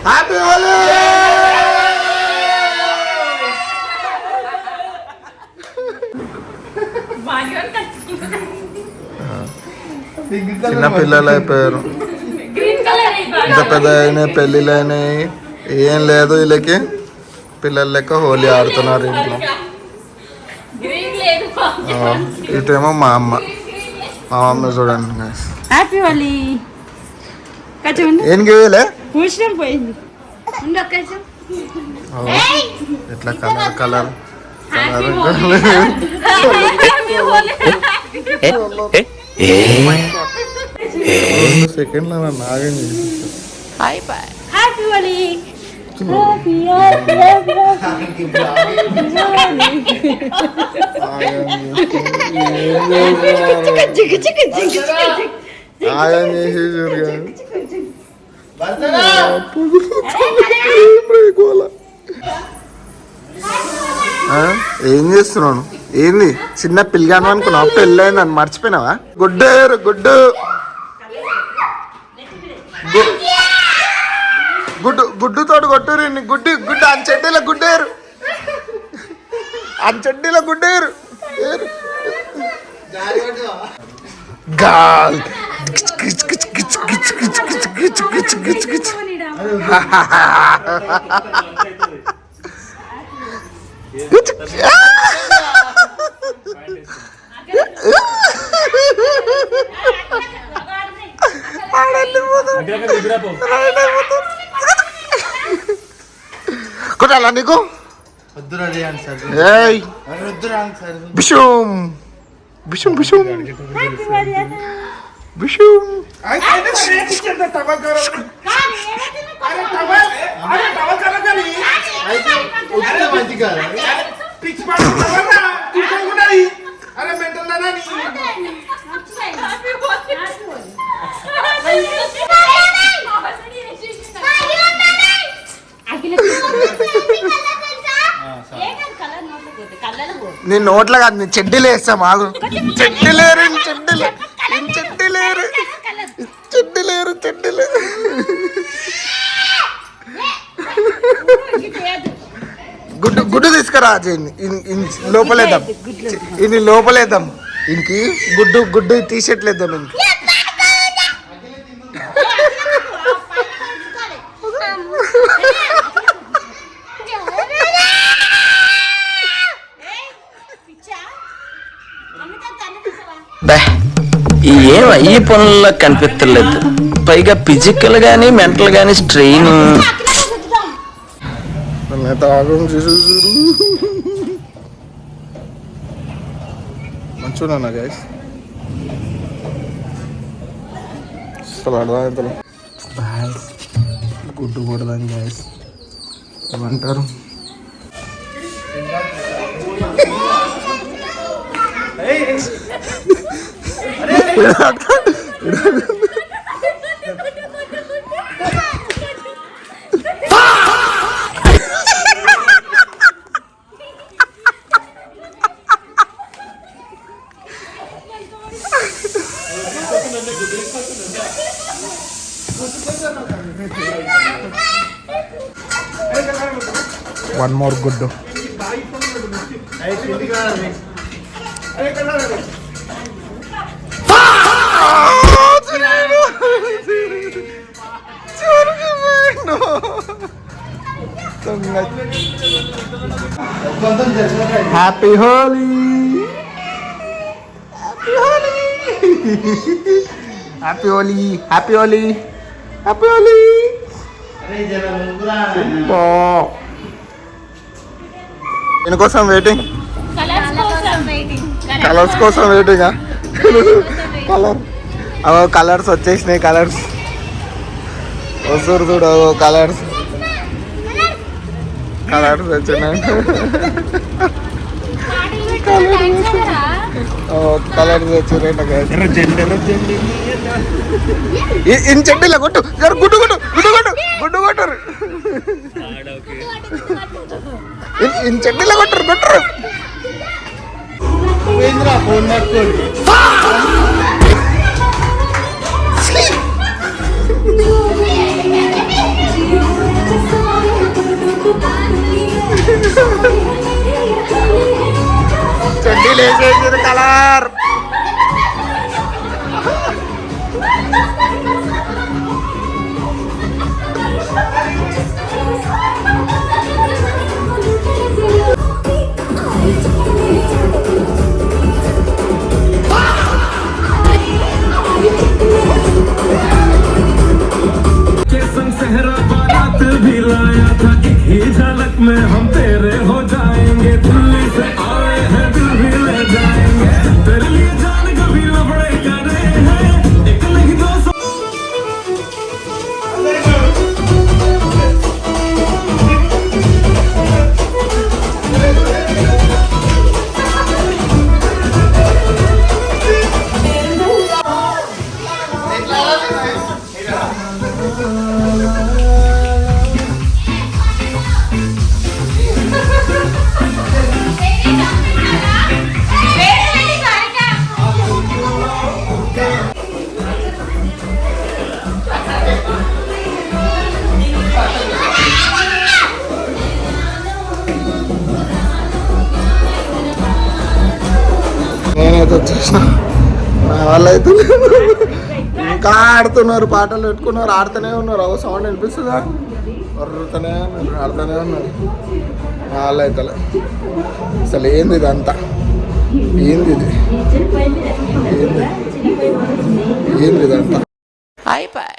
Happy Holi. చిన్న పిల్లలు అయిపోయారు, ఇంత పెద్ద అయినాయి, పెళ్ళిళ్ళు అయినాయి, ఏం లేదు వీళ్ళకి. పిల్లల లెక్క హోలీ ఆడుతున్నారు ఇంట్లో. ఇటేమో మా మమ్మీ చూడండి. హ్యాపీ హోలీ. ఏం గేలే పోయింది. ఎట్లా కలర్ కలర్ సెకండ్ లో నాగండి. హ్యాపీ హోలీ. ఆగం చేసి ఏం చేస్తున్నాను? ఏంది చిన్న పిల్లగాను అనుకున్నావు? పెళ్ళైంది అని మర్చిపోయినావా? గుడ్డేరు గుడ్డు గుడ్డు గుడ్డుతోటి కొట్టురు. గుడ్డు గుడ్డు అంచెడ్డీల గుడ్డేరు, అంచెడ్డీల గుడ్డేరు. గాల్ కొట్టాలా నీకు? బిషుం బిషుం బిషుం బిషుం. నీ నోట్లో కాదు, నీ చెడ్డీలు వేస్తా. మాకు చెడ్డీలేరు, చెడ్డీలు చెడ్డీలేరు, చెడ్డీలేరు, చెడ్డీలేరు. గుడ్డు గుడ్డు తీసుకురా, లోపలేద్దాం, ఇది లోపలేద్దాం. ఇంకి గుడ్డు గుడ్డు తీసేట్లేద్దాం. ఇంక ఏం ఈ పనుల్లో కనిపించలేదు. పైగా ఫిజికల్ గానీ మెంటల్ గానీ స్ట్రెయిన్. మంచిగా గైస్, అసలు అర్థమవుతుంది. గుడ్డు కూడదని గైస్ ఏమంటారు? One more guddu. Happy Holi! Happy Holi! Happy Holi! Happy Holi! Happy Holi! దీనికోసం వెయిటింగ్, కలర్స్ కోసం వెయిటింగ్. కలర్స్ వచ్చేసినాయి, కలర్స్ వస్తారు చూడు. కలర్స్ కలర్స్ వచ్చినాయి, కలర్స్ వచ్చినాయి. ఇన్ చెడ్డీలా కొట్టు, గుడ్డు గుడ్డు గుడ్డు కొట్టు, గుడ్డు కొట్టరు. ఇన్ చెడ్డీలా కొట్టరు, కొట్టరు. వేసేసారు కలర్. में हम तेरे हो जाएंगे, दिल्ली से आए हैं दिल भी ले जाएंगे, तेरे लिए जान कभी लफड़े करे हैं, एक नहीं दो सौ. నేనైతే వచ్చేసిన. నా వాళ్ళైతే ఇంకా ఆడుతున్నారు, పాటలు పెట్టుకున్నారు, ఆడుతూనే ఉన్నారు. అవ సౌండ్ వినిపిస్తుందా? వరుతూనే ఉన్నారు, ఆడుతూనే ఉన్నారు. నా వాళ్ళైతే అసలు ఏంది ఇదంతా? ఏంది ఇది? ఏంది ఇదంతా? అయిపోయి